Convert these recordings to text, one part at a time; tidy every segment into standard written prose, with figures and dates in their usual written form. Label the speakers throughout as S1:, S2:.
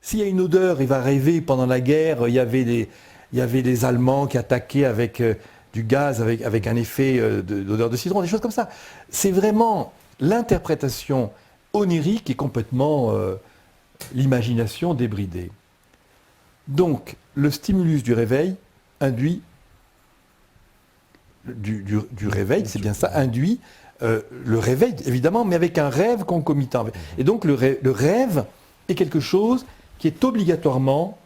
S1: S'il y a une odeur, il va rêver pendant la guerre, il y avait des Allemands qui attaquaient avec du gaz, avec un effet d'odeur de citron, des choses comme ça. C'est vraiment l'interprétation onirique et complètement l'imagination débridée. Donc, le stimulus du réveil induit, du réveil, c'est bien ça, induit le réveil, évidemment, mais avec un rêve concomitant. Et donc, le rêve est quelque chose qui est obligatoirement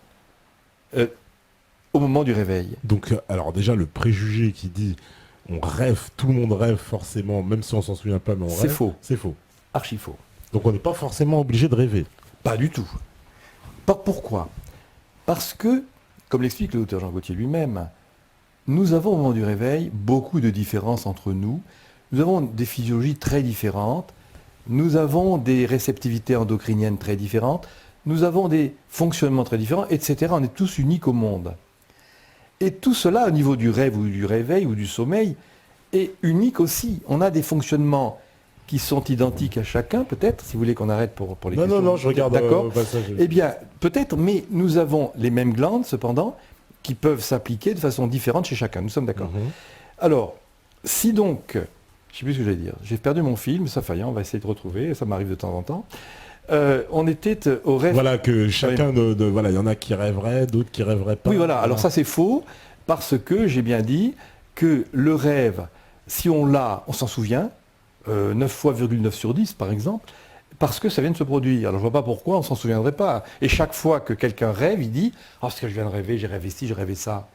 S1: au moment du réveil.
S2: Donc, alors déjà, le préjugé qui dit on rêve, tout le monde rêve forcément, même si on s'en souvient pas, mais on rêve.
S1: C'est faux.
S2: C'est faux.
S1: Archi faux.
S2: Donc, on n'est pas forcément obligé de rêver.
S1: Pas du tout. Pourquoi? Parce que, comme l'explique le docteur Jean Gauthier lui-même, nous avons au moment du réveil beaucoup de différences entre nous. Nous avons des physiologies très différentes. Nous avons des réceptivités endocriniennes très différentes. Nous avons des fonctionnements très différents, etc. On est tous uniques au monde. Et tout cela, au niveau du rêve ou du réveil ou du sommeil, est unique aussi. On a des fonctionnements qui sont identiques à chacun, peut-être, si vous voulez qu'on arrête pour les questions.
S2: Non, je regarde
S1: D'accord.
S2: passage.
S1: Eh bien, peut-être, mais nous avons les mêmes glandes, cependant, qui peuvent s'appliquer de façon différente chez chacun. Nous sommes d'accord. Alors, si donc, je ne sais plus ce que j'allais dire, j'ai perdu mon film, ça faillit, on va essayer de retrouver, ça m'arrive de temps en temps. On était au rêve.
S2: Voilà, que chacun voilà, il y en a qui rêveraient, d'autres qui rêveraient pas.
S1: Oui, voilà. Alors ça, c'est faux, parce que j'ai bien dit que le rêve, si on l'a, on s'en souvient, 9 fois, 9 sur 10, par exemple, parce que ça vient de se produire. Alors je ne vois pas pourquoi on ne s'en souviendrait pas. Et chaque fois que quelqu'un rêve, il dit « Ah, ce que je viens de rêver, j'ai rêvé ci, j'ai rêvé ça ».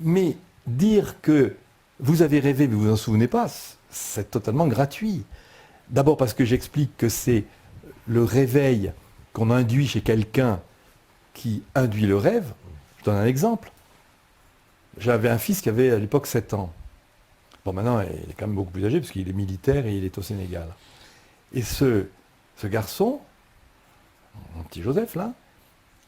S1: Mais dire que vous avez rêvé, mais vous ne vous en souvenez pas, c'est totalement gratuit. D'abord parce que j'explique que c'est le réveil qu'on induit chez quelqu'un qui induit le rêve. Je donne un exemple. J'avais un fils qui avait à l'époque 7 ans. Bon, maintenant, il est quand même beaucoup plus âgé parce qu'il est militaire et il est au Sénégal. Et ce garçon, mon petit Joseph, là,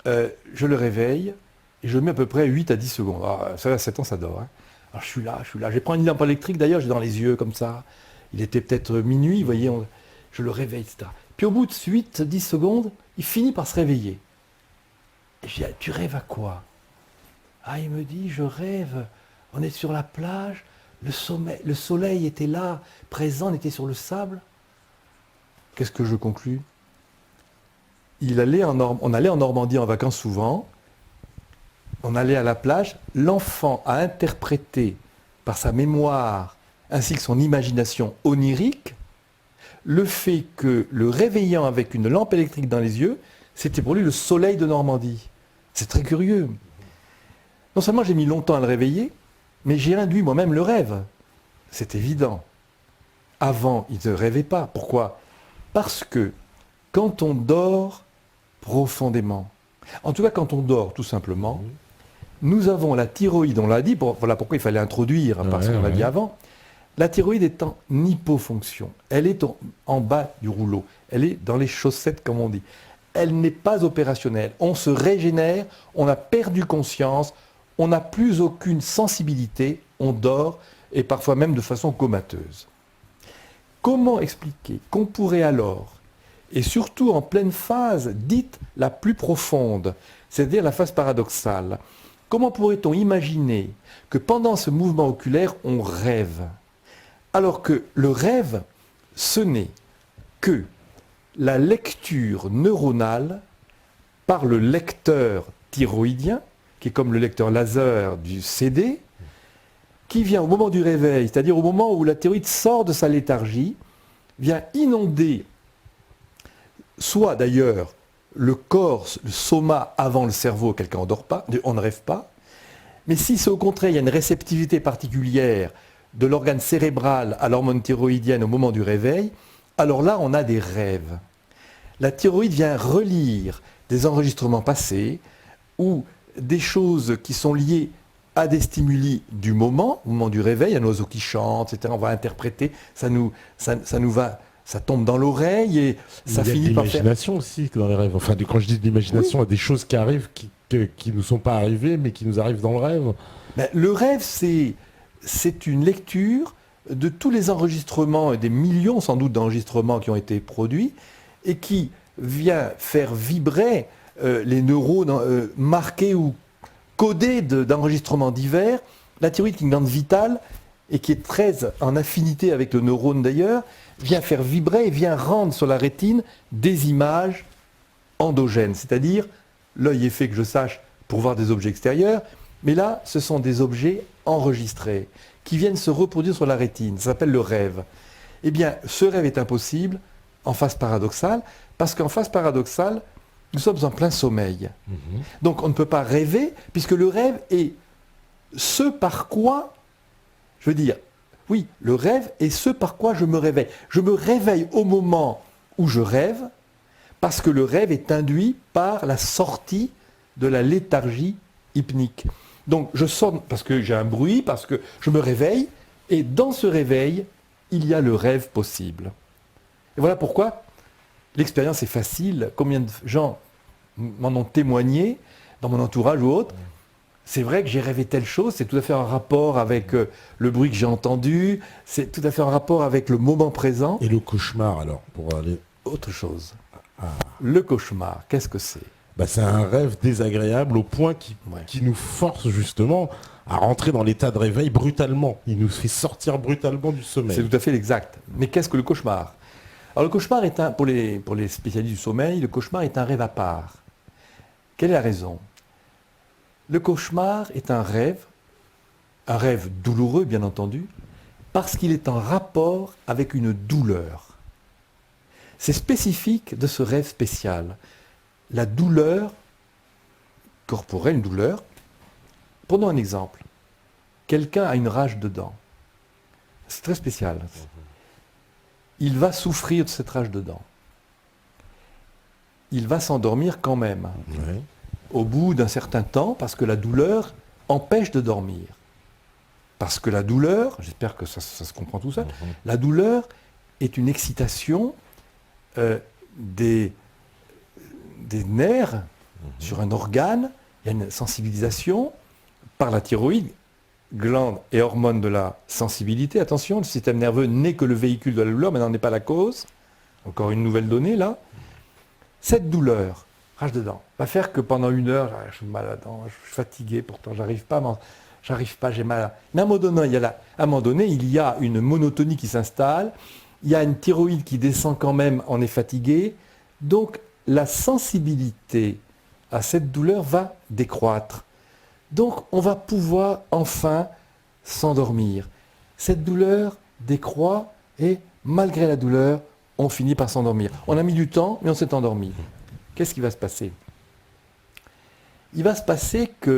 S1: je le réveille et je le mets à peu près 8 à 10 secondes. Alors, ça va, 7 ans, ça dort. Hein. Alors, je suis là. Je prends une lampe électrique, d'ailleurs, j'ai dans les yeux, comme ça. Il était peut-être minuit, vous voyez, je le réveille, etc. Puis au bout de 8, 10 secondes, il finit par se réveiller. Et je dis, ah, tu rêves à quoi? Ah, il me dit, je rêve, on est sur la plage, le soleil était là, présent, on était sur le sable. Qu'est-ce que je conclus? On allait en Normandie en vacances souvent, on allait à la plage, l'enfant a interprété par sa mémoire ainsi que son imagination onirique le fait que le réveillant avec une lampe électrique dans les yeux, c'était pour lui le soleil de Normandie. C'est très curieux. Non seulement j'ai mis longtemps à le réveiller, mais j'ai induit moi-même le rêve. C'est évident. Avant, il ne rêvait pas. Pourquoi? Parce que quand on dort profondément, en tout cas quand on dort tout simplement, nous avons la thyroïde, on l'a dit, voilà pourquoi il fallait introduire, parce qu'on l'a dit avant, la thyroïde est en hypofonction. Elle est en bas du rouleau. Elle est dans les chaussettes, comme on dit. Elle n'est pas opérationnelle. On se régénère, on a perdu conscience, on n'a plus aucune sensibilité, on dort, et parfois même de façon comateuse. Comment expliquer qu'on pourrait alors, et surtout en pleine phase dite la plus profonde, c'est-à-dire la phase paradoxale, comment pourrait-on imaginer que pendant ce mouvement oculaire, on rêve? Alors que le rêve, ce n'est que la lecture neuronale par le lecteur thyroïdien, qui est comme le lecteur laser du CD, qui vient au moment du réveil, c'est-à-dire au moment où la thyroïde sort de sa léthargie, vient inonder, soit d'ailleurs le corps, le soma avant le cerveau, quelqu'un on dort pas, on ne rêve pas, mais si c'est au contraire, il y a une réceptivité particulière de l'organe cérébral à l'hormone thyroïdienne au moment du réveil, alors là, on a des rêves. La thyroïde vient relire des enregistrements passés ou des choses qui sont liées à des stimuli du moment, au moment du réveil, un oiseau qui chante, etc. On va interpréter, ça tombe dans l'oreille et ça finit par faire...
S2: Il y a de l'imagination aussi dans les rêves. Enfin, quand je dis de l'imagination, il y a des choses qui arrivent qui ne nous sont pas arrivées, mais qui nous arrivent dans le rêve.
S1: Ben, le rêve, c'est une lecture de tous les enregistrements, des millions sans doute d'enregistrements qui ont été produits, et qui vient faire vibrer les neurones marqués ou codés d'enregistrements divers. La thyroïde, qui est une glande vitale et qui est très en affinité avec le neurone d'ailleurs, vient faire vibrer et vient rendre sur la rétine des images endogènes, c'est-à-dire l'œil est fait, que je sache, pour voir des objets extérieurs, mais là, ce sont des objets enregistrés qui viennent se reproduire sur la rétine. Ça s'appelle le rêve. Eh bien, ce rêve est impossible en phase paradoxale, parce qu'en phase paradoxale, nous sommes en plein sommeil. Donc on ne peut pas rêver, puisque le rêve est ce par quoi, je veux dire, oui, le rêve est ce par quoi je me réveille. Je me réveille au moment où je rêve, parce que le rêve est induit par la sortie de la léthargie hypnique. Donc je sors parce que j'ai un bruit, parce que je me réveille, et dans ce réveil, il y a le rêve possible. Et voilà pourquoi l'expérience est facile. Combien de gens m'en ont témoigné, dans mon entourage ou autre. C'est vrai que j'ai rêvé telle chose, c'est tout à fait en rapport avec le bruit que j'ai entendu, c'est tout à fait en rapport avec le moment présent.
S2: Et le cauchemar, alors, pour aller...
S1: Autre chose. Le cauchemar, qu'est-ce que c'est ?
S2: C'est un rêve désagréable au point
S1: Ouais.
S2: qui nous force justement à rentrer dans l'état de réveil brutalement. Il nous fait sortir brutalement du sommeil.
S1: C'est tout à fait l'exact. Mais qu'est-ce que le cauchemar ? Alors le cauchemar est pour les spécialistes du sommeil, le cauchemar est un rêve à part. Quelle est la raison ? Le cauchemar est un rêve douloureux bien entendu, parce qu'il est en rapport avec une douleur. C'est spécifique de ce rêve spécial. La douleur corporelle, une douleur. Prenons un exemple. Quelqu'un a une rage de dents. C'est très spécial. Il va souffrir de cette rage de dents. Il va s'endormir quand même.
S2: Ouais.
S1: Au bout d'un certain temps, parce que la douleur empêche de dormir. Parce que la douleur, j'espère que ça se comprend tout seul, la douleur est une excitation des nerfs sur un organe, il y a une sensibilisation par la thyroïde, glande et hormone de la sensibilité. Attention, le système nerveux n'est que le véhicule de la douleur, mais n'en est pas la cause. Encore une nouvelle donnée là. Cette douleur, rage de dents, va faire que pendant 1 heure, je suis mal à la dent, je suis fatigué, pourtant j'arrive pas, j'ai mal. Mais à un moment donné, il y a une monotonie qui s'installe, il y a une thyroïde qui descend quand même, on est fatigué. Donc la sensibilité à cette douleur va décroître. Donc on va pouvoir enfin s'endormir. Cette douleur décroît et malgré la douleur, on finit par s'endormir. On a mis du temps, mais on s'est endormi. Qu'est-ce qui va se passer ? Il va se passer qu'à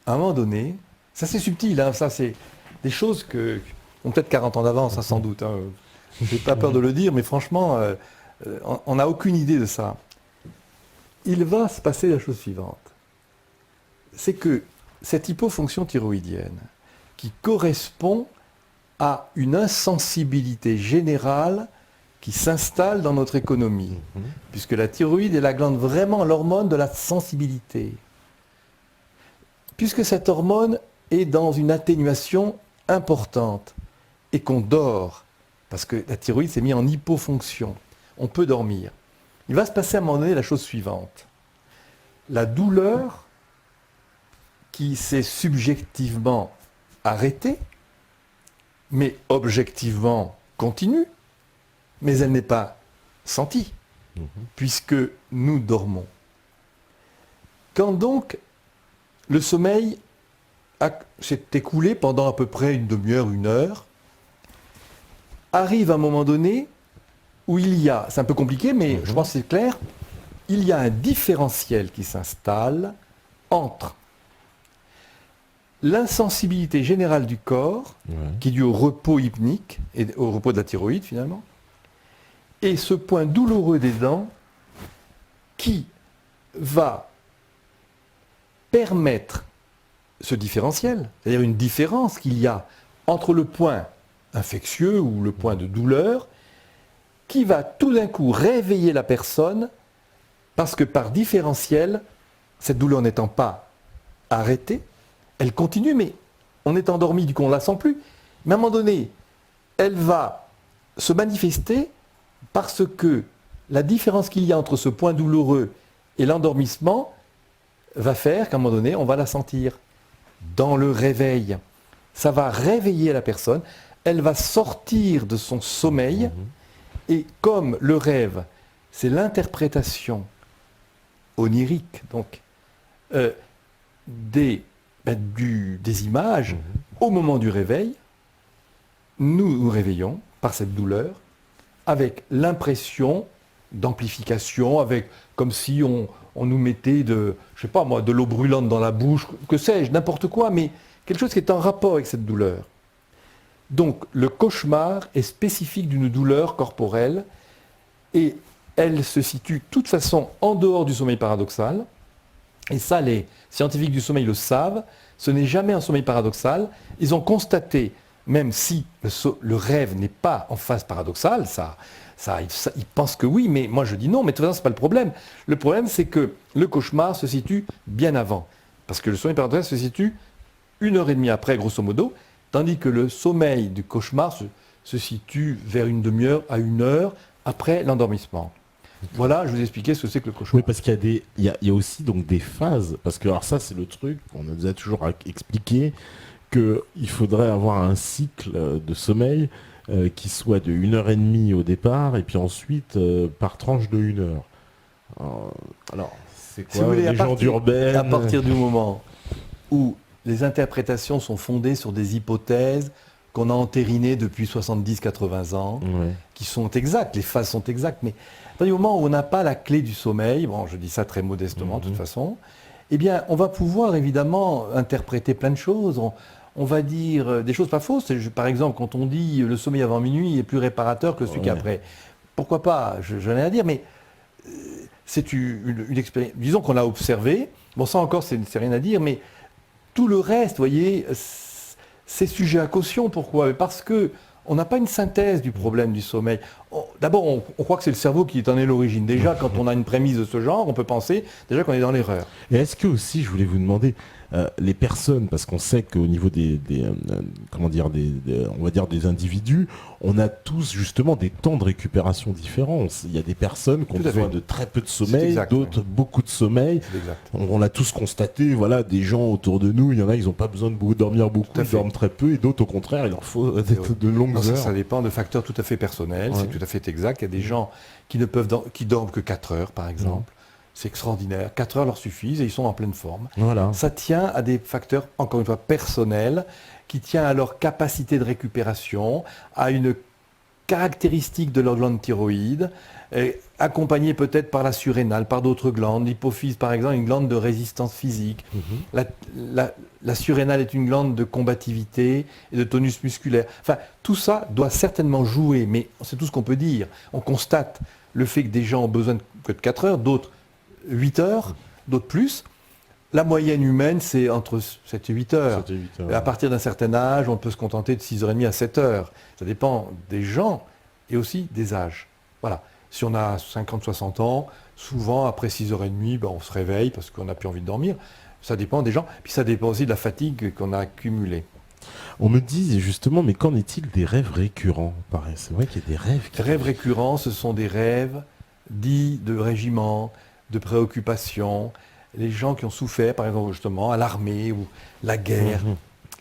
S1: un moment donné, ça c'est subtil, hein, ça c'est des choses que ont peut-être 40 ans d'avance, ça sans doute. Hein. Je n'ai pas peur de le dire, mais franchement, on n'a aucune idée de ça. Il va se passer la chose suivante. C'est que cette hypofonction thyroïdienne, qui correspond à une insensibilité générale qui s'installe dans notre économie, puisque la thyroïde est la glande vraiment l'hormone de la sensibilité. Puisque cette hormone est dans une atténuation importante et qu'on dort, parce que la thyroïde s'est mise en hypofonction, on peut dormir. Il va se passer à un moment donné la chose suivante. La douleur qui s'est subjectivement arrêtée, mais objectivement continue, mais elle n'est pas sentie, puisque nous dormons. Quand donc le sommeil s'est écoulé pendant à peu près une demi-heure, 1 heure, arrive un moment donné où il y a, c'est un peu compliqué, mais je pense que c'est clair, il y a un différentiel qui s'installe entre l'insensibilité générale du corps, qui est due au repos hypnique, et au repos de la thyroïde finalement, et ce point douloureux des dents qui va permettre ce différentiel, c'est-à-dire une différence qu'il y a entre le point infectieux ou le point de douleur, qui va tout d'un coup réveiller la personne, parce que par différentiel, cette douleur n'étant pas arrêtée, elle continue, mais on est endormi, du coup on ne la sent plus. Mais à un moment donné, elle va se manifester parce que la différence qu'il y a entre ce point douloureux et l'endormissement va faire qu'à un moment donné, on va la sentir dans le réveil. Ça va réveiller la personne, elle va sortir de son sommeil, et comme le rêve, c'est l'interprétation onirique, donc, des images, au moment du réveil, nous nous réveillons par cette douleur, avec l'impression d'amplification, avec comme si on nous mettait de l'eau brûlante dans la bouche, que sais-je, n'importe quoi, mais quelque chose qui est en rapport avec cette douleur. Donc le cauchemar est spécifique d'une douleur corporelle et elle se situe de toute façon en dehors du sommeil paradoxal. Et ça, les scientifiques du sommeil le savent, ce n'est jamais un sommeil paradoxal. Ils ont constaté, même si le rêve n'est pas en phase paradoxale, ils pensent que oui, mais moi je dis non, mais de toute façon, ce n'est pas le problème. Le problème, c'est que le cauchemar se situe bien avant. Parce que le sommeil paradoxal se situe 1h30 après, grosso modo, tandis que le sommeil du cauchemar se situe vers une demi-heure à 1 heure après l'endormissement. Voilà, je vous ai expliqué ce que c'est que le cauchemar.
S2: Oui, parce qu'il y a aussi donc des phases, parce que alors ça c'est le truc, on nous a toujours expliqué qu'il faudrait avoir un cycle de sommeil qui soit de 1h30 au départ, et puis ensuite par tranche de 1 heure. Alors, c'est quoi,
S1: si vous voulez,
S2: légende urbaine?
S1: À partir du moment où les interprétations sont fondées sur des hypothèses qu'on a entérinées depuis 70-80 ans, qui sont exactes, les phases sont exactes, mais à partir du moment où on n'a pas la clé du sommeil, bon, je dis ça très modestement de toute façon, eh bien, on va pouvoir évidemment interpréter plein de choses. On va dire des choses pas fausses. Par exemple, quand on dit le sommeil avant minuit est plus réparateur que celui qu'après. Pourquoi pas? Je n'ai rien à dire, mais c'est une expérience. Disons qu'on l'a observé. Bon, ça encore, c'est rien à dire, mais tout le reste, vous voyez, c'est sujet à caution. Pourquoi? Parce que on n'a pas une synthèse du problème du sommeil. D'abord, on croit que c'est le cerveau qui en est l'origine. Déjà, quand on a une prémisse de ce genre, on peut penser déjà qu'on est dans l'erreur.
S2: Et est-ce que aussi, je voulais vous demander, les personnes, parce qu'on sait qu'au niveau on va dire des individus, on a tous justement des temps de récupération différents. Il y a des personnes qui ont besoin de très peu de sommeil, d'autres beaucoup de sommeil. On l'a tous constaté, voilà, des gens autour de nous, il y en a, ils n'ont pas besoin de dormir beaucoup, ils dorment très peu, et d'autres au contraire, il leur faut de longues heures.
S1: Ça dépend de facteurs tout à fait personnels, c'est tout à fait exact. Il y a des gens qui dorment que 4 heures, par exemple. C'est extraordinaire. 4 heures leur suffisent et ils sont en pleine forme.
S2: Voilà.
S1: Ça tient à des facteurs, encore une fois, personnels, qui tient à leur capacité de récupération, à une caractéristique de leur glande thyroïde, accompagnée peut-être par la surrénale, par d'autres glandes. L'hypophyse, par exemple, une glande de résistance physique. La surrénale est une glande de combativité et de tonus musculaire. Enfin, tout ça doit certainement jouer, mais c'est tout ce qu'on peut dire. On constate le fait que des gens ont besoin que de 4 heures, d'autres 8 heures, d'autres plus. La moyenne humaine, c'est entre 7 et 8 heures.
S2: 7 et 8 heures.
S1: À partir d'un certain âge, on peut se contenter de 6h30 à 7 heures. Ça dépend des gens et aussi des âges. Voilà. Si on a 50-60 ans, souvent, après 6h30, on se réveille parce qu'on n'a plus envie de dormir. Ça dépend des gens. Puis ça dépend aussi de la fatigue qu'on a accumulée.
S2: On me dit justement, mais qu'en est-il des rêves récurrents? Pareil, c'est vrai qu'il y a des rêves
S1: Les rêves récurrents, ce sont des rêves dits de régiment, de préoccupation. Les gens qui ont souffert, par exemple, justement, à l'armée ou la guerre.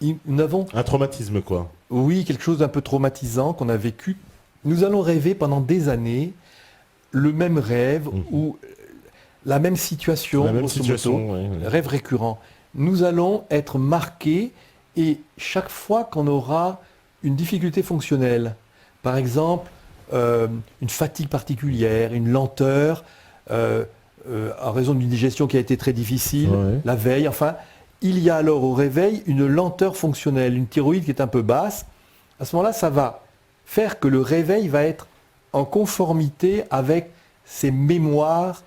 S1: Nous avons...
S2: Un traumatisme, quoi.
S1: Oui, quelque chose d'un peu traumatisant qu'on a vécu. Nous allons rêver pendant des années le même rêve ou la même situation.
S2: La même situation,
S1: rêve récurrent. Nous allons être marqués et chaque fois qu'on aura une difficulté fonctionnelle, par exemple, une fatigue particulière, une lenteur, en raison d'une digestion qui a été très difficile, la veille, enfin, il y a alors au réveil une lenteur fonctionnelle, une thyroïde qui est un peu basse. À ce moment-là, ça va faire que le réveil va être en conformité avec ces mémoires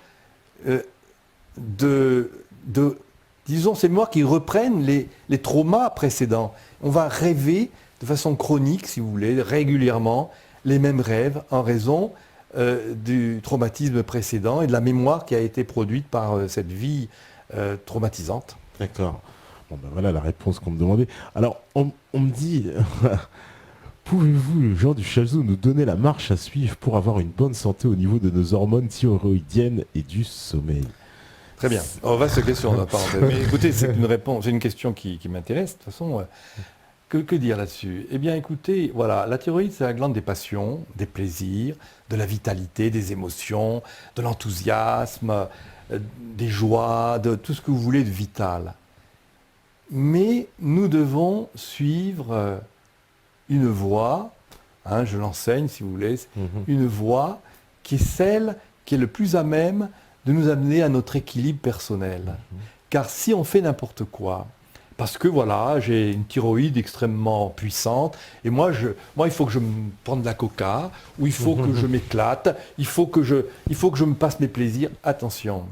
S1: disons, ces mémoires qui reprennent les traumas précédents. On va rêver de façon chronique, si vous voulez, régulièrement, les mêmes rêves en raison du traumatisme précédent et de la mémoire qui a été produite par cette vie traumatisante.
S2: D'accord. Bon ben voilà la réponse qu'on me demandait. Alors on me dit, Pouvez-vous, Jean Duchâteau, nous donner la marche à suivre pour avoir une bonne santé au niveau de nos hormones thyroïdiennes et du sommeil?
S1: Très bien. On va se question. Mais écoutez, c'est une réponse, c'est une question qui m'intéresse. De toute façon, que dire là-dessus? Eh bien, écoutez, voilà, la thyroïde, c'est la glande des passions, des plaisirs, de la vitalité, des émotions, de l'enthousiasme, des joies, de tout ce que vous voulez de vital. Mais nous devons suivre une voie, je l'enseigne si vous voulez, une voie qui est celle qui est le plus à même de nous amener à notre équilibre personnel. Car si on fait n'importe quoi, parce que voilà, j'ai une thyroïde extrêmement puissante, et moi il faut que je me prenne de la coca, ou il faut que je m'éclate, il faut que je me passe mes plaisirs. Attention,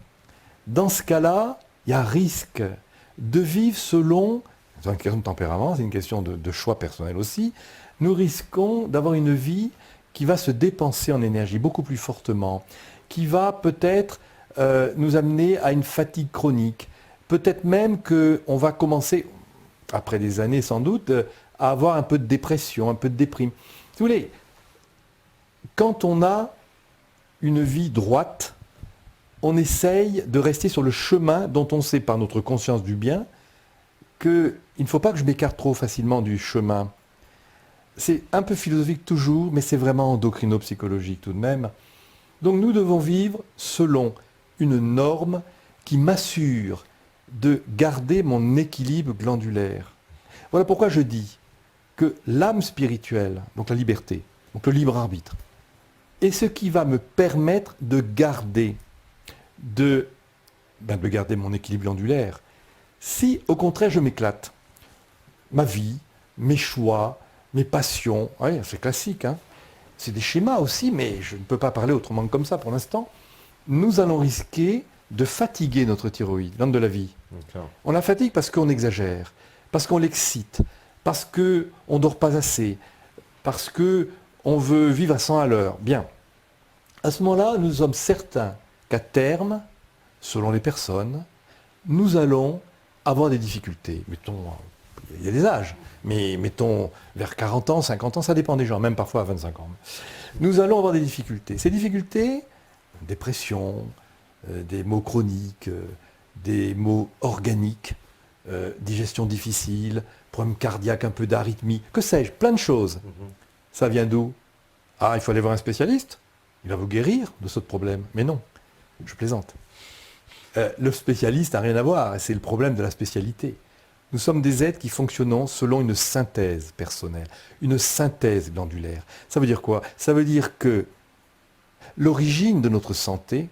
S1: dans ce cas-là, il y a risque de vivre selon, c'est une question de tempérament, c'est une question de choix personnel aussi, nous risquons d'avoir une vie qui va se dépenser en énergie beaucoup plus fortement, qui va peut-être nous amener à une fatigue chronique. Peut-être même qu'on va commencer, après des années sans doute, à avoir un peu de dépression, un peu de déprime. Si vous voulez, quand on a une vie droite, on essaye de rester sur le chemin dont on sait par notre conscience du bien qu'il ne faut pas que je m'écarte trop facilement du chemin. C'est un peu philosophique toujours, mais c'est vraiment endocrino-psychologique tout de même. Donc nous devons vivre selon une norme qui m'assure de garder mon équilibre glandulaire. Voilà pourquoi je dis que l'âme spirituelle, donc la liberté, donc le libre arbitre, est ce qui va me permettre de garder mon équilibre glandulaire. Si au contraire je m'éclate, ma vie, mes choix, mes passions, ouais, c'est classique, c'est des schémas aussi, mais je ne peux pas parler autrement que comme ça pour l'instant, nous allons risquer de fatiguer notre thyroïde, glande de la vie. Okay. On la fatigue parce qu'on exagère, parce qu'on l'excite, parce qu'on ne dort pas assez, parce qu'on veut vivre à 100 à l'heure. Bien. À ce moment-là, nous sommes certains qu'à terme, selon les personnes, nous allons avoir des difficultés. Mettons, il y a des âges, mais mettons vers 40 ans, 50 ans, ça dépend des gens, même parfois à 25 ans. Nous allons avoir des difficultés. Ces difficultés, dépression, des maux chroniques, des maux organiques, digestion difficile, problème cardiaque, un peu d'arythmie, que sais-je, plein de choses. Ça vient d'où? Ah, il faut aller voir un spécialiste, il va vous guérir de ce problème. Mais non, je plaisante. Le spécialiste n'a rien à voir, c'est le problème de la spécialité. Nous sommes des êtres qui fonctionnons selon une synthèse personnelle, une synthèse glandulaire. Ça veut dire quoi? Ça veut dire que l'origine de notre santé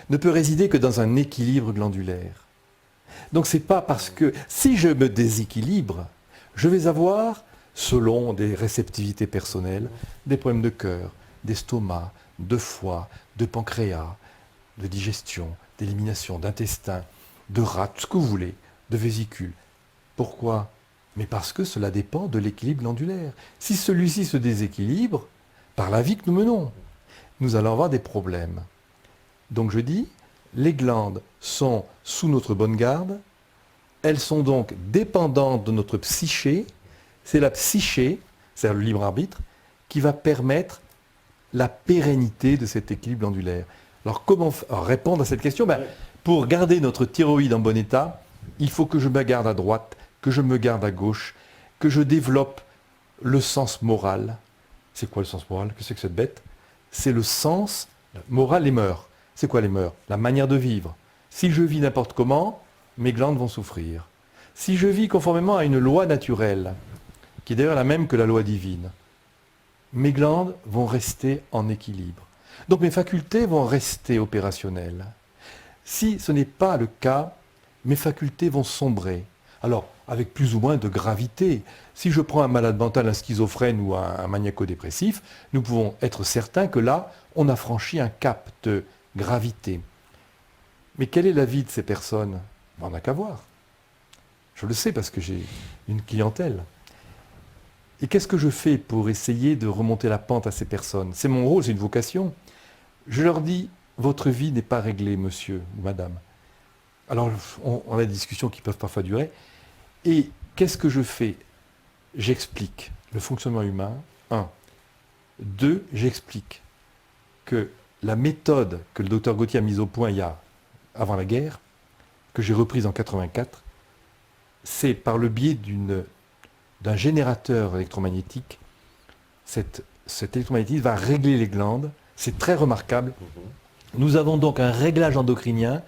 S1: ne peut résider que dans un équilibre glandulaire. Donc c'est pas parce que si je me déséquilibre, je vais avoir, selon des réceptivités personnelles, des problèmes de cœur, d'estomac, de foie, de pancréas, de digestion, d'élimination, d'intestin, de rate, ce que vous voulez, de vésicule. Pourquoi? Mais parce que cela dépend de l'équilibre glandulaire. Si celui-ci se déséquilibre, par la vie que nous menons, nous allons avoir des problèmes. Donc je dis, les glandes sont sous notre bonne garde, elles sont donc dépendantes de notre psyché, c'est la psyché, c'est-à-dire le libre arbitre, qui va permettre la pérennité de cet équilibre glandulaire. Alors comment répondre à cette question? Pour garder notre thyroïde en bon état, il faut que je me garde à droite, que je me garde à gauche, que je développe le sens moral. C'est quoi le sens moral? Que c'est que cette bête? C'est le sens moral, les mœurs. C'est quoi les mœurs? La manière de vivre. Si je vis n'importe comment, mes glandes vont souffrir. Si je vis conformément à une loi naturelle, qui est d'ailleurs la même que la loi divine, mes glandes vont rester en équilibre. Donc mes facultés vont rester opérationnelles. Si ce n'est pas le cas, mes facultés vont sombrer. Alors, avec plus ou moins de gravité. Si je prends un malade mental, un schizophrène ou un maniaco-dépressif, nous pouvons être certains que là, on a franchi un cap de gravité. Mais quelle est la vie de ces personnes? On n'a qu'à voir. Je le sais parce que j'ai une clientèle. Et qu'est-ce que je fais pour essayer de remonter la pente à ces personnes? C'est mon rôle, c'est une vocation. Je leur dis, votre vie n'est pas réglée, monsieur ou madame. Alors, on a des discussions qui peuvent parfois durer. Et qu'est-ce que je fais? J'explique le fonctionnement humain Un. Deux, j'explique que la méthode que le docteur Gautier a mise au point avant la guerre, que j'ai reprise en 84, c'est par le biais d'un générateur électromagnétique. Cet électromagnétisme va régler les glandes. C'est très remarquable. Nous avons donc un réglage endocrinien.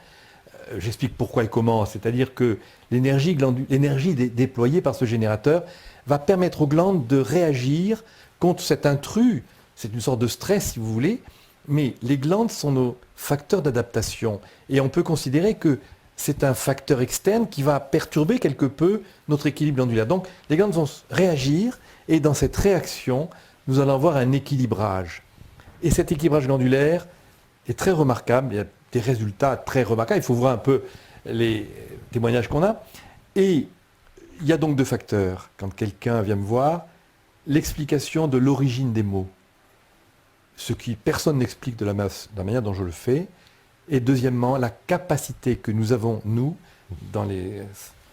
S1: J'explique pourquoi et comment. C'est-à-dire que l'énergie déployée par ce générateur va permettre aux glandes de réagir contre cet intrus. C'est une sorte de stress, si vous voulez. Mais les glandes sont nos facteurs d'adaptation. Et on peut considérer que c'est un facteur externe qui va perturber quelque peu notre équilibre glandulaire. Donc les glandes vont réagir et dans cette réaction, nous allons avoir un équilibrage. Et cet équilibrage glandulaire est très remarquable. Il y a des résultats très remarquables. Il faut voir un peu les témoignages qu'on a. Et il y a donc deux facteurs. Quand quelqu'un vient me voir, l'explication de l'origine des mots. Ce qui personne n'explique de la manière dont je le fais. Et deuxièmement, la capacité que nous avons, nous, dans les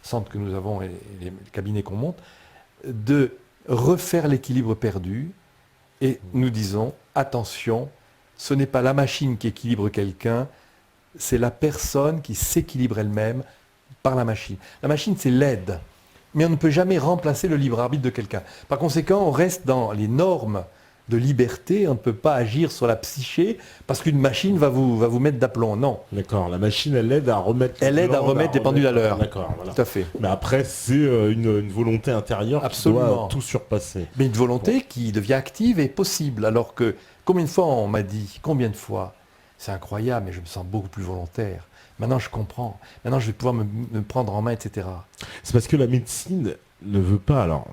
S1: centres que nous avons et les cabinets qu'on monte, de refaire l'équilibre perdu. Et nous disons, attention, ce n'est pas la machine qui équilibre quelqu'un, c'est la personne qui s'équilibre elle-même par la machine. La machine, c'est l'aide, mais on ne peut jamais remplacer le libre arbitre de quelqu'un. Par conséquent, on reste dans les normes de liberté, on ne peut pas agir sur la psyché parce qu'une machine va vous mettre d'aplomb. Non.
S2: D'accord, la machine, elle aide à remettre
S1: des pendules à l'heure.
S2: D'accord, voilà.
S1: Tout à fait.
S2: Mais après, c'est une volonté intérieure
S1: Absolument.
S2: Qui doit tout surpasser.
S1: Mais une volonté qui devient active et possible. Alors que, combien de fois on m'a dit, combien de fois, c'est incroyable, mais je me sens beaucoup plus volontaire. Maintenant, je comprends. Maintenant, je vais pouvoir me prendre en main, etc.
S2: C'est parce que la médecine ne veut pas, alors,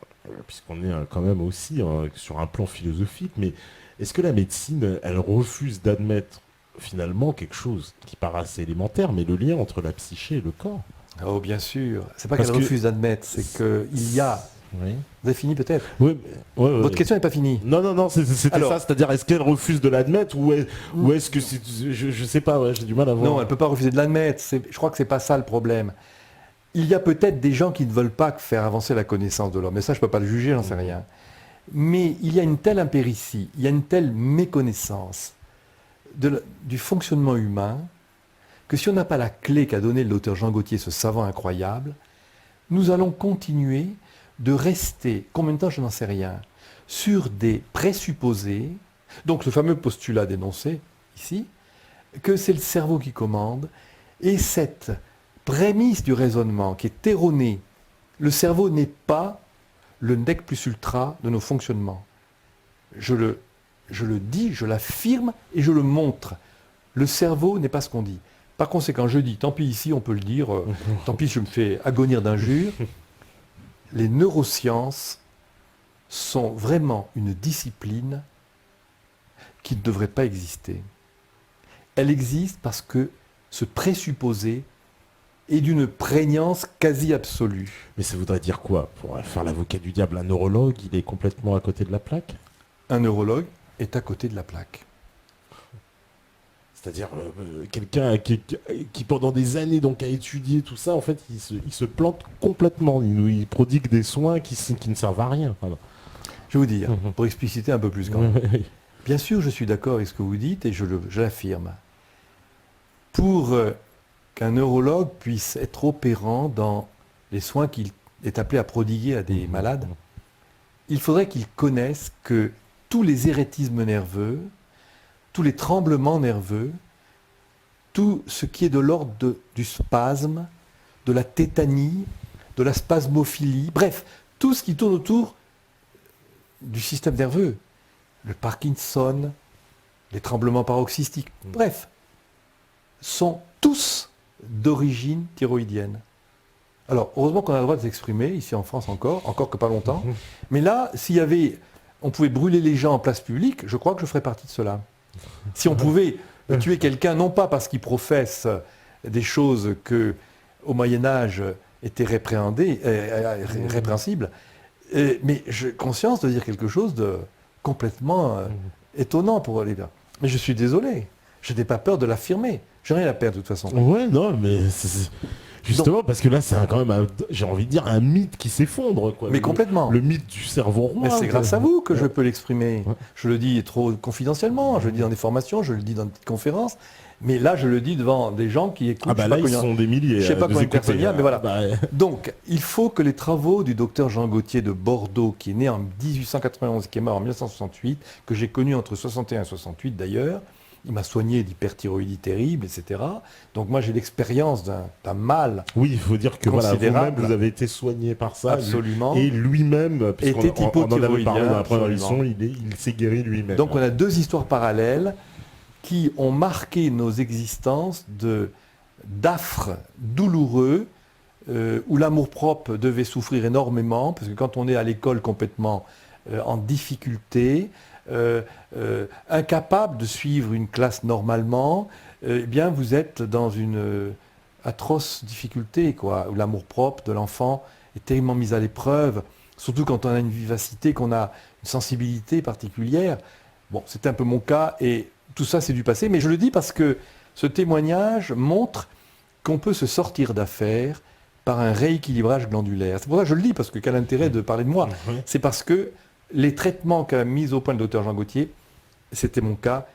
S2: puisqu'on est quand même aussi sur un plan philosophique, mais est-ce que la médecine, elle refuse d'admettre finalement quelque chose qui paraît assez élémentaire, mais le lien entre la psyché et le corps?
S1: Oh, bien sûr. C'est pas qu'elle refuse d'admettre, c'est qu'il y a...
S2: Oui.
S1: Vous avez fini peut-être?
S2: Oui.
S1: Votre question n'est pas finie.
S2: Non, c'était ça. C'est-à-dire, est-ce qu'elle refuse de l'admettre ou est-ce que c'est... Je sais pas, j'ai du mal à voir.
S1: Non, elle ne peut pas refuser de l'admettre. Je crois que c'est pas ça le problème. Il y a peut-être des gens qui ne veulent pas faire avancer la connaissance de l'homme. Mais ça, je ne peux pas le juger, j'en sais rien. Mais il y a une telle impéritie, il y a une telle méconnaissance du fonctionnement humain que si on n'a pas la clé qu'a donnée le docteur Jean Gautier, ce savant incroyable, nous allons continuer de rester, combien de temps je n'en sais rien, sur des présupposés, donc le fameux postulat dénoncé ici, que c'est le cerveau qui commande, et cette prémisse du raisonnement qui est erronée, le cerveau n'est pas le nec plus ultra de nos fonctionnements. Je le dis, je l'affirme et je le montre. Le cerveau n'est pas ce qu'on dit. Par conséquent, je dis, tant pis ici, on peut le dire, tant pis je me fais agonir d'injures. Les neurosciences sont vraiment une discipline qui ne devrait pas exister. Elle existe parce que ce présupposé est d'une prégnance quasi absolue.
S2: Mais ça voudrait dire quoi? Pour faire l'avocat du diable, un neurologue, il est complètement à côté de la plaque?
S1: Un neurologue est à côté de la plaque.
S2: C'est-à-dire quelqu'un qui pendant des années donc, a étudié tout ça, en fait, il se plante complètement. Il prodigue des soins qui ne servent à rien. Voilà.
S1: Je vais vous dire, pour expliciter un peu plus quand même. Bien sûr, je suis d'accord avec ce que vous dites et je l'affirme. Pour qu'un neurologue puisse être opérant dans les soins qu'il est appelé à prodiguer à des malades, il faudrait qu'il connaisse que tous les éréthismes nerveux, tous les tremblements nerveux, tout ce qui est de l'ordre du spasme, de la tétanie, de la spasmophilie, bref, tout ce qui tourne autour du système nerveux, le Parkinson, les tremblements paroxystiques, bref, sont tous d'origine thyroïdienne. Alors, heureusement qu'on a le droit de s'exprimer, ici en France encore que pas longtemps, mais là, on pouvait brûler les gens en place publique, je crois que je ferais partie de cela. Si on pouvait tuer quelqu'un, non pas parce qu'il professe des choses que, au Moyen-Âge, étaient répréhensibles, mais j'ai conscience de dire quelque chose de complètement étonnant pour les gars. Mais je suis désolé, je n'ai pas peur de l'affirmer. J'ai rien à perdre de toute façon.
S2: Ouais, non, mais Justement, parce que là, c'est quand même, j'ai envie de dire, un mythe qui s'effondre. Quoi.
S1: Mais complètement.
S2: Le mythe du cerveau roi.
S1: Mais c'est grâce à vous que je peux l'exprimer. Ouais. Je le dis trop confidentiellement, je le dis dans des formations, je le dis dans des conférences. Mais là, je le dis devant des gens qui écoutent.
S2: Ah bah là, ils sont des milliers.
S1: Je ne sais pas combien de personnes il y a, mais voilà. Donc, il faut que les travaux du docteur Jean Gauthier de Bordeaux, qui est né en 1891, qui est mort en 1968, que j'ai connu entre 61 et 68 d'ailleurs, il m'a soigné d'hyperthyroïdie terrible, etc. Donc moi, j'ai l'expérience d'un mal.
S2: Oui, il faut dire que voilà, vous-même, vous avez été soigné par ça.
S1: Absolument.
S2: Et lui-même,
S1: était hypothyroïdien.
S2: On en avait parlé dans la première émission, il s'est guéri lui-même.
S1: Donc on a deux histoires parallèles qui ont marqué nos existences d'affres douloureux, où l'amour-propre devait souffrir énormément, parce que quand on est à l'école complètement en difficulté, incapable de suivre une classe normalement, eh bien vous êtes dans une atroce difficulté, quoi, où l'amour-propre de l'enfant est tellement mis à l'épreuve, surtout quand on a une vivacité, qu'on a une sensibilité particulière. Bon, c'était un peu mon cas, et tout ça c'est du passé, mais je le dis parce que ce témoignage montre qu'on peut se sortir d'affaire par un rééquilibrage glandulaire. C'est pour ça que je le dis, parce que quel intérêt de parler de moi. C'est parce que les traitements qu'a mis au point le docteur Jean Gauthier, c'était mon cas,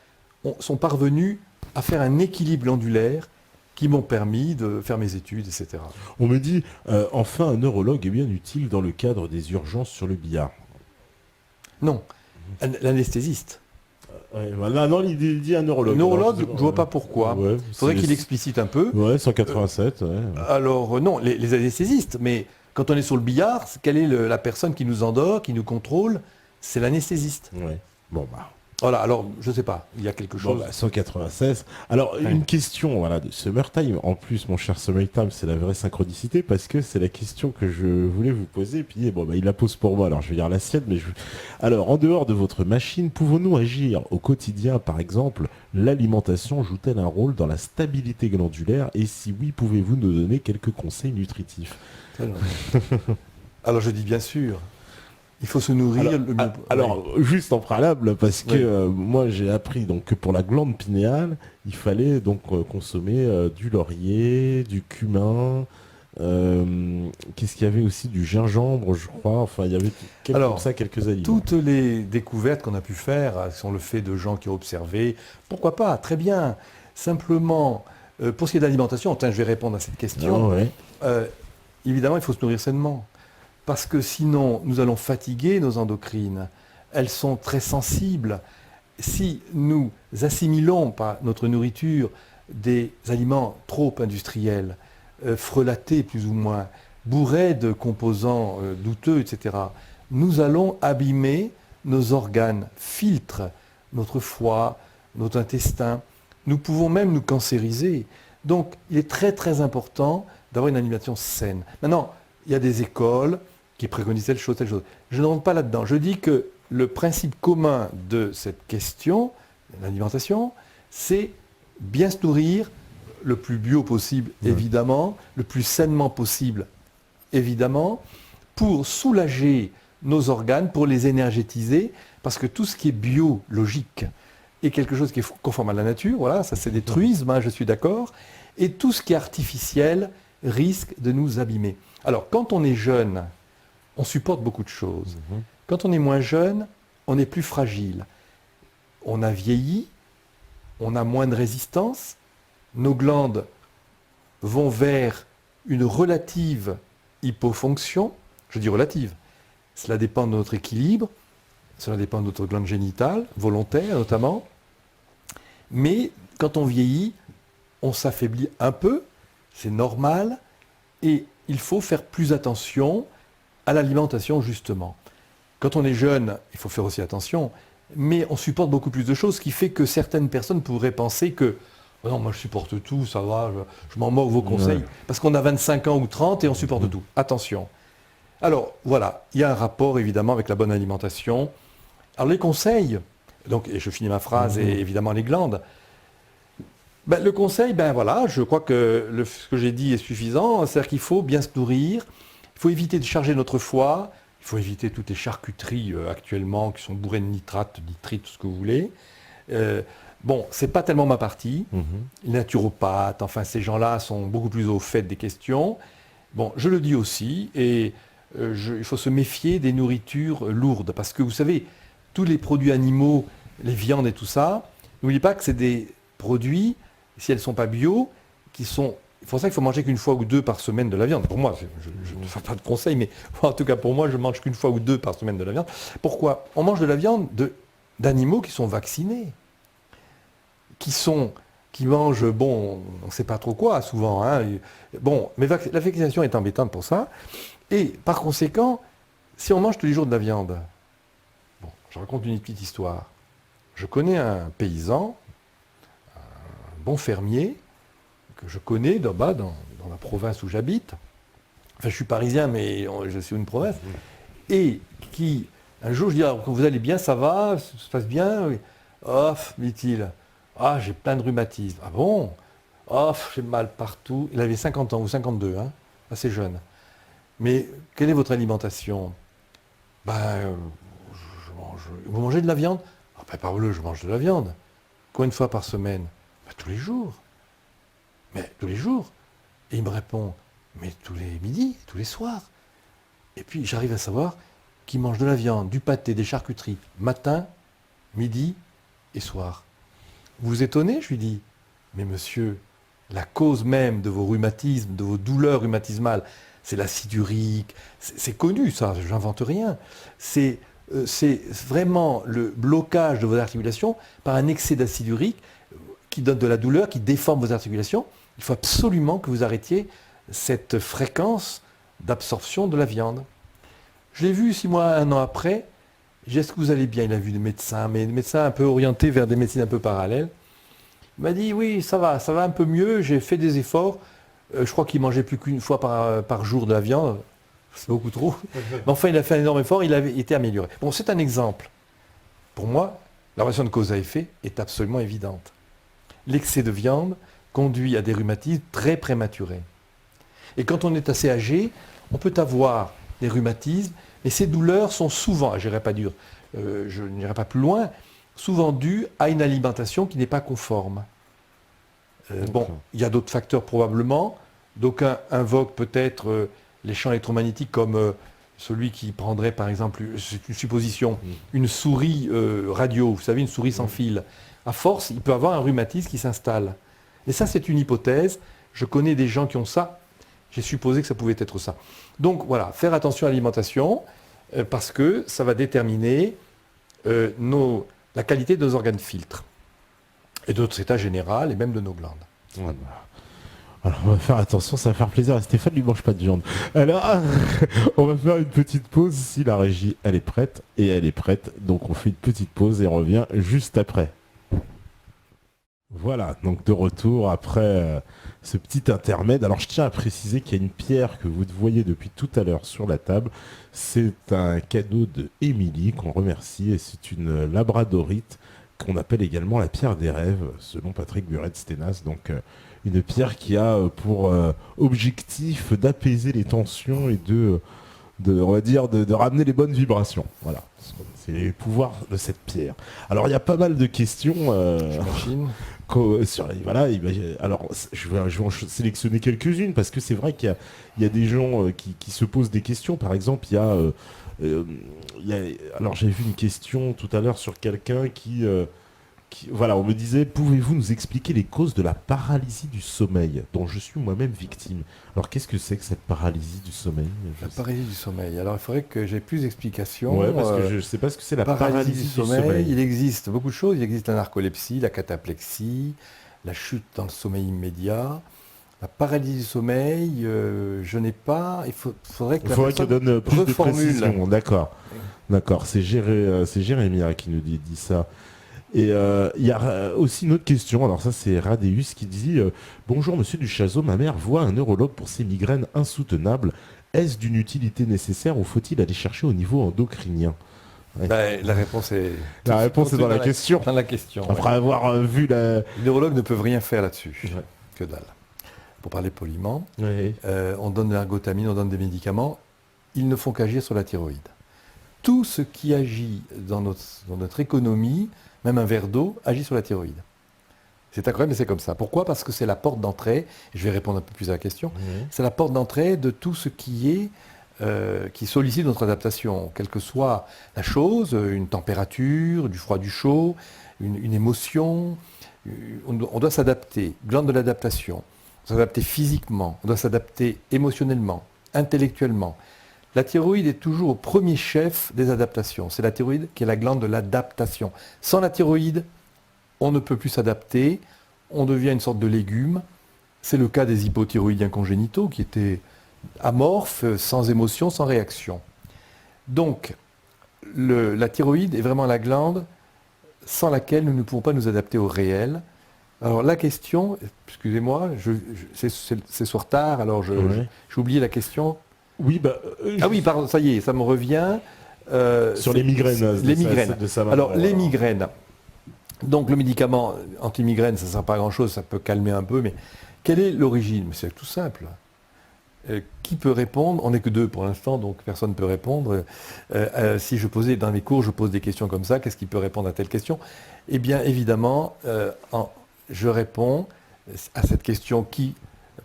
S1: sont parvenus à faire un équilibre glandulaire qui m'ont permis de faire mes études, etc.
S2: On me dit, enfin, un neurologue est bien utile dans le cadre des urgences sur le billard.
S1: Non, l'anesthésiste.
S2: Voilà, non, il dit un neurologue.
S1: Neurologue, je ne vois pas pourquoi. Il faudrait qu'il explicite un peu.
S2: Ouais, 187. Ouais.
S1: Alors, non, les anesthésistes, mais quand on est sur le billard, quelle est la personne qui nous endort, qui nous contrôle? C'est l'anesthésiste.
S2: Oui. Bon, bah.
S1: Voilà, alors, je ne sais pas, il y a quelque chose.
S2: Bon, bah, 196. Alors, une question voilà, de Summertime. En plus, mon cher Summertime, c'est la vraie synchronicité, parce que c'est la question que je voulais vous poser. Et puis, bon, bah, il la pose pour moi, alors je vais dire la sienne. Mais alors, en dehors de votre machine, pouvons-nous agir au quotidien? Par exemple, l'alimentation joue-t-elle un rôle dans la stabilité glandulaire? Et si oui, pouvez-vous nous donner quelques conseils nutritifs?
S1: Alors, je dis bien sûr. Il faut se nourrir.
S2: Alors, juste en préalable, parce que moi j'ai appris donc, que pour la glande pinéale, il fallait donc consommer du laurier, du cumin, qu'est-ce qu'il y avait aussi? Du gingembre, je crois. Enfin, il y avait quelques aliments.
S1: Toutes les découvertes qu'on a pu faire sont le fait de gens qui ont observé. Pourquoi pas? Très bien. Simplement, pour ce qui est de l'alimentation, je vais répondre à cette question. Évidemment, il faut se nourrir sainement. Parce que sinon, nous allons fatiguer nos endocrines. Elles sont très sensibles. Si nous assimilons par notre nourriture des aliments trop industriels, frelatés plus ou moins, bourrés de composants douteux, etc., nous allons abîmer nos organes, filtres, notre foie, notre intestin. Nous pouvons même nous cancériser. Donc, il est très très important d'avoir une alimentation saine. Maintenant, il y a des écoles qui préconisent telle chose, telle chose. Je ne rentre pas là-dedans. Je dis que le principe commun de cette question, l'alimentation, c'est bien se nourrir le plus bio possible, évidemment, le plus sainement possible, évidemment, pour soulager nos organes, pour les énergétiser, parce que tout ce qui est biologique est quelque chose qui est conforme à la nature, voilà, ça c'est des truismes, je suis d'accord, et tout ce qui est artificiel risque de nous abîmer. Alors, quand on est jeune, on supporte beaucoup de choses. Quand on est moins jeune, on est plus fragile. On a vieilli, on a moins de résistance, nos glandes vont vers une relative hypofonction. Je dis relative. Cela dépend de notre équilibre, cela dépend de notre glande génitale, volontaire notamment. Mais quand on vieillit, on s'affaiblit un peu, c'est normal, et il faut faire plus attention à l'alimentation, justement. Quand on est jeune, il faut faire aussi attention, mais on supporte beaucoup plus de choses, ce qui fait que certaines personnes pourraient penser que oh non, moi je supporte tout, ça va, je m'en moque vos conseils, parce qu'on a 25 ans ou 30 et on supporte tout. Attention. Alors, voilà, il y a un rapport, évidemment, avec la bonne alimentation. Alors, les conseils, donc, et je finis ma phrase, et évidemment les glandes. Le conseil, voilà, je crois que ce que j'ai dit est suffisant, c'est-à-dire qu'il faut bien se nourrir, il faut éviter de charger notre foie, il faut éviter toutes les charcuteries actuellement qui sont bourrées de nitrates, nitrites, tout ce que vous voulez. Bon, c'est pas tellement ma partie. Les naturopathes, enfin ces gens-là sont beaucoup plus au fait des questions. Bon, je le dis aussi, et il faut se méfier des nourritures lourdes, parce que vous savez, tous les produits animaux, les viandes et tout ça, n'oubliez pas que c'est des produits, si elles ne sont pas bio, qui sont... C'est pour ça qu'il faut manger qu'une fois ou deux par semaine de la viande. Pour moi, je ne fais pas de conseils, mais en tout cas pour moi, je mange qu'une fois ou deux par semaine de la viande. Pourquoi? On mange de la viande d'animaux qui sont vaccinés, qui mangent, bon, on ne sait pas trop quoi souvent. Hein. Bon, mais la vaccination est embêtante pour ça. Et par conséquent, si on mange tous les jours de la viande, bon, je raconte une petite histoire. Je connais un paysan, un bon fermier, que je connais là-bas dans la province où j'habite. Enfin, je suis parisien, mais je suis une province. Et qui, un jour, je dis, alors, vous allez bien, ça va, ça se passe bien? Oh, dit-il, ah, j'ai plein de rhumatisme. Ah bon? Oh, j'ai mal partout. Il avait 50 ans ou 52, hein, assez jeune. Mais quelle est votre alimentation? Ben, vous mangez de la viande? Ah ben, parbleu, je mange de la viande. Combien de fois par semaine? Ben, tous les jours. Mais tous les jours. Et il me répond, mais tous les midis, tous les soirs. Et puis j'arrive à savoir qu'il mange de la viande, du pâté, des charcuteries, matin, midi et soir. Vous vous étonnez? Je lui dis, mais monsieur, la cause même de vos rhumatismes, de vos douleurs rhumatismales, c'est l'acide urique, c'est connu ça, j'invente rien. C'est vraiment le blocage de vos articulations par un excès d'acide urique qui donne de la douleur, qui déforme vos articulations. Il faut absolument que vous arrêtiez cette fréquence d'absorption de la viande. Je l'ai vu 6 mois, 1 an après. J'ai dit, est-ce que vous allez bien? Il a vu des médecins, mais des médecins un peu orientés vers des médecines un peu parallèles. Il m'a dit, oui, ça va un peu mieux, j'ai fait des efforts. Je crois qu'il mangeait plus qu'une fois par jour de la viande. C'est beaucoup trop. Mais enfin, il a fait un énorme effort, il avait été amélioré. Bon, c'est un exemple. Pour moi, la relation de cause à effet est absolument évidente. L'excès de viande conduit à des rhumatismes très prématurés. Et quand on est assez âgé, on peut avoir des rhumatismes, mais ces douleurs sont souvent, je n'irai pas plus loin, souvent dues à une alimentation qui n'est pas conforme. Bon, il y a d'autres facteurs probablement. D'aucuns invoquent peut-être les champs électromagnétiques comme celui qui prendrait par exemple, c'est une supposition, une souris radio, vous savez, une souris sans fil. À force, il peut avoir un rhumatisme qui s'installe. Et ça, c'est une hypothèse. Je connais des gens qui ont ça. J'ai supposé que ça pouvait être ça. Donc voilà, faire attention à l'alimentation parce que ça va déterminer la qualité de nos organes filtres et de notre état général et même de nos glandes.
S2: Voilà. Alors on va faire attention, ça va faire plaisir à Stéphane, lui mange pas de viande. Alors on va faire une petite pause si la régie elle est prête, et elle est prête, donc on fait une petite pause et on revient juste après. Voilà, donc de retour après ce petit intermède. Alors je tiens à préciser qu'il y a une pierre que vous voyez depuis tout à l'heure sur la table. C'est un cadeau de Émilie qu'on remercie, et c'est une labradorite qu'on appelle également la pierre des rêves, selon Patrick Buret-Sténas. Donc une pierre qui a pour objectif d'apaiser les tensions et on va dire, de ramener les bonnes vibrations. Voilà, c'est les pouvoirs de cette pierre. Alors il y a pas mal de questions.
S1: J'imagine.
S2: Voilà, alors je vais en sélectionner quelques-unes parce que c'est vrai qu'il y a des gens qui se posent des questions. Par exemple, alors j'ai vu une question tout à l'heure sur quelqu'un voilà, on me disait, pouvez-vous nous expliquer les causes de la paralysie du sommeil dont je suis moi-même victime? Alors qu'est-ce que c'est que cette paralysie du sommeil?
S1: La paralysie du sommeil. Alors il faudrait que j'ai plus d'explications.
S2: Ouais, parce que je ne sais pas ce que c'est la paralysie du sommeil.
S1: Il existe beaucoup de choses. Il existe la narcolepsie, la cataplexie, la chute dans le sommeil immédiat. La paralysie du sommeil, je n'ai pas. Il faudrait
S2: qu'il donne plus de précision. D'accord. C'est Jérémy qui nous dit ça. Et il y a aussi une autre question, alors ça c'est Radeus qui dit bonjour monsieur Duchazot, ma mère voit un neurologue pour ses migraines insoutenables. Est-ce d'une utilité nécessaire ou faut-il aller chercher au niveau endocrinien?
S1: Ouais. La réponse est
S2: dans la question.
S1: Dans la question.
S2: Après avoir vu la...
S1: Les neurologues ne peuvent rien faire là-dessus. Ouais. Que dalle. Pour parler poliment, on donne de l'ergotamine, on donne des médicaments, ils ne font qu'agir sur la thyroïde. Tout ce qui agit dans notre économie, même un verre d'eau, agit sur la thyroïde. C'est incroyable, mais c'est comme ça. Pourquoi ? Parce que c'est la porte d'entrée, et je vais répondre un peu plus à la question, c'est la porte d'entrée de tout ce qui sollicite notre adaptation, quelle que soit la chose, une température, du froid, du chaud, une émotion. On doit s'adapter, glande de l'adaptation. On doit s'adapter physiquement, on doit s'adapter émotionnellement, intellectuellement. La thyroïde est toujours au premier chef des adaptations. C'est la thyroïde qui est la glande de l'adaptation. Sans la thyroïde, on ne peut plus s'adapter, on devient une sorte de légume. C'est le cas des hypothyroïdiens congénitaux qui étaient amorphes, sans émotion, sans réaction. Donc, la thyroïde est vraiment la glande sans laquelle nous ne pouvons pas nous adapter au réel. Alors la question, excusez-moi, c'est soir tard, alors j'ai oublié la question.
S2: Oui,
S1: oui, pardon, ça y est, ça me revient.
S2: Sur les migraines.
S1: Les migraines. Alors les migraines. Donc le médicament anti-migraine, ça ne sert pas à grand-chose, ça peut calmer un peu, mais quelle est l'origine ? C'est tout simple. Qui peut répondre ? On n'est que deux pour l'instant, donc personne ne peut répondre. Si je posais dans mes cours, je pose des questions comme ça, qu'est-ce qui peut répondre à telle question ? Eh bien, évidemment, je réponds à cette question qui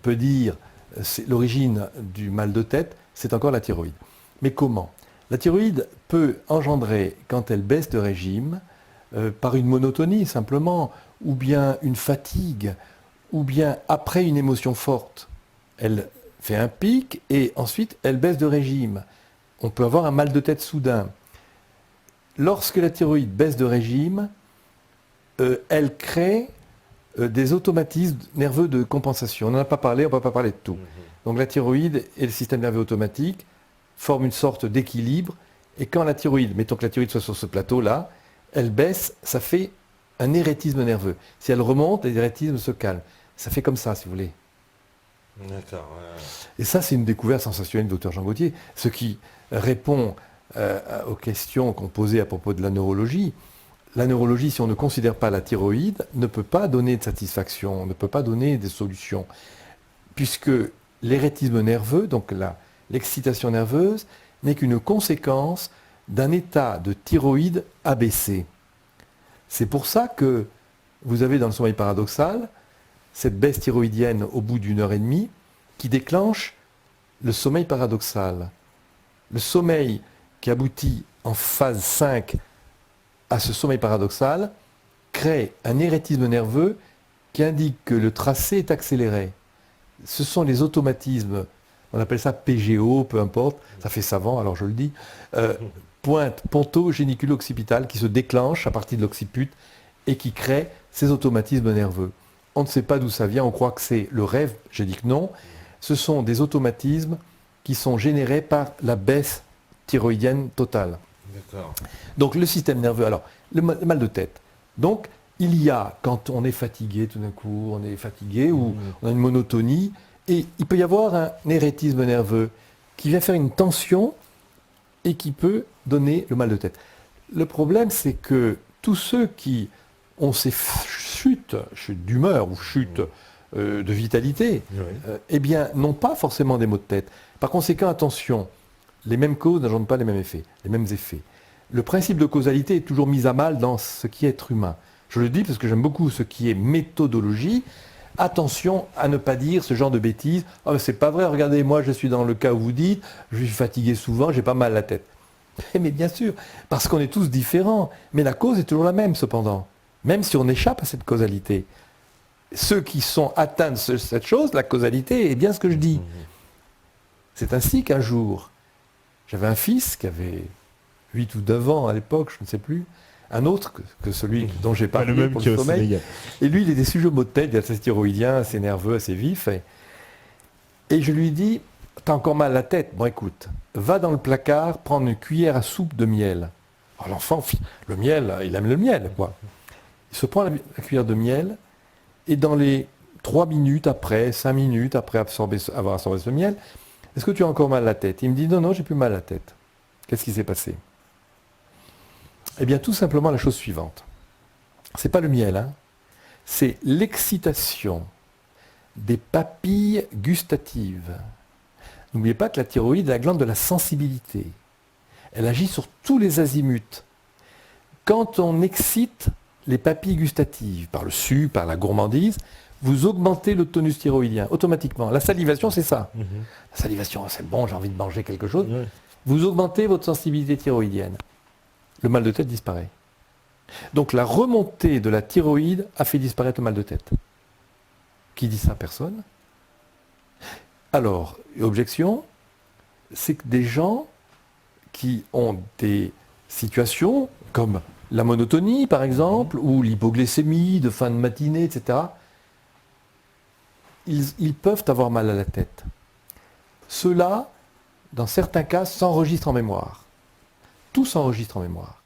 S1: peut dire c'est l'origine du mal de tête, c'est encore la thyroïde. Mais comment ? La thyroïde peut engendrer, quand elle baisse de régime, par une monotonie simplement, ou bien une fatigue, ou bien après une émotion forte. Elle fait un pic et ensuite elle baisse de régime. On peut avoir un mal de tête soudain. Lorsque la thyroïde baisse de régime, elle crée des automatismes nerveux de compensation. On n'en a pas parlé, on ne va pas parler de tout. Donc la thyroïde et le système nerveux automatique forment une sorte d'équilibre. Et quand la thyroïde, mettons que la thyroïde soit sur ce plateau-là, elle baisse, ça fait un éréthisme nerveux. Si elle remonte, les éréthismes se calment. Ça fait comme ça, si vous voulez.
S2: D'accord.
S1: Et ça, c'est une découverte sensationnelle du docteur Jean Gauthier, ce qui répond aux questions qu'on posait à propos de la neurologie. La neurologie, si on ne considère pas la thyroïde, ne peut pas donner de satisfaction, ne peut pas donner des solutions, puisque l'éréthisme nerveux, donc l'excitation nerveuse, n'est qu'une conséquence d'un état de thyroïde abaissé. C'est pour ça que vous avez dans le sommeil paradoxal cette baisse thyroïdienne au bout d'une heure et demie qui déclenche le sommeil paradoxal. Le sommeil qui aboutit en phase 5 à ce sommeil paradoxal crée un éréthisme nerveux qui indique que le tracé est accéléré. Ce sont les automatismes, on appelle ça PGO, peu importe, ça fait savant, alors je le dis, pointe ponto-géniculo-occipital qui se déclenche à partir de l'occiput et qui crée ces automatismes nerveux. On ne sait pas d'où ça vient, on croit que c'est le rêve, j'ai dit que non. Ce sont des automatismes qui sont générés par la baisse thyroïdienne totale.
S2: D'accord.
S1: Donc le système nerveux, alors le mal de tête. Donc il y a, quand on est fatigué tout d'un coup, on est fatigué ou on a une monotonie, et il peut y avoir un éréthisme nerveux qui vient faire une tension et qui peut donner le mal de tête. Le problème, c'est que tous ceux qui ont ces chutes d'humeur ou chutes de vitalité, eh bien, n'ont pas forcément des maux de tête. Par conséquent, attention, les mêmes causes n'engendrent pas les mêmes effets, les mêmes effets. Le principe de causalité est toujours mis à mal dans ce qui est être humain. Je le dis parce que j'aime beaucoup ce qui est méthodologie. Attention à ne pas dire ce genre de bêtises. « Oh, c'est pas vrai, regardez, moi je suis dans le cas où vous dites, je suis fatigué souvent, j'ai pas mal à la tête. » Mais bien sûr, parce qu'on est tous différents. Mais la cause est toujours la même cependant, même si on échappe à cette causalité. Ceux qui sont atteints de cette chose, la causalité est bien ce que je dis. C'est ainsi qu'un jour, j'avais un fils qui avait 8 ou 9 ans à l'époque, je ne sais plus, un autre que celui dont j'ai parlé pour le sommeil. Et lui, il était sujet au maux de tête, il est assez thyroïdien, assez nerveux, assez vif. Et je lui dis, t'as encore mal à la tête ? Bon, écoute, va dans le placard prendre une cuillère à soupe de miel. Alors l'enfant, le miel, il aime le miel, quoi. Il se prend la cuillère de miel, et dans les 3 minutes après, 5 minutes après avoir absorbé ce miel, est-ce que tu as encore mal à la tête ? Il me dit, non, j'ai plus mal à la tête. Qu'est-ce qui s'est passé ? Eh bien, tout simplement la chose suivante. C'est pas le miel, hein. C'est l'excitation des papilles gustatives. N'oubliez pas que la thyroïde est la glande de la sensibilité. Elle agit sur tous les azimuts. Quand on excite les papilles gustatives, par le sucre, par la gourmandise, vous augmentez le tonus thyroïdien automatiquement. La salivation, c'est ça. La salivation, c'est bon, j'ai envie de manger quelque chose. Vous augmentez votre sensibilité thyroïdienne. Le mal de tête disparaît. Donc la remontée de la thyroïde a fait disparaître le mal de tête. Qui dit ça? Personne. Alors, objection, c'est que des gens qui ont des situations comme la monotonie, par exemple, ou l'hypoglycémie de fin de matinée, etc., ils peuvent avoir mal à la tête. Ceux-là, dans certains cas, s'enregistrent en mémoire. Tout s'enregistre en mémoire.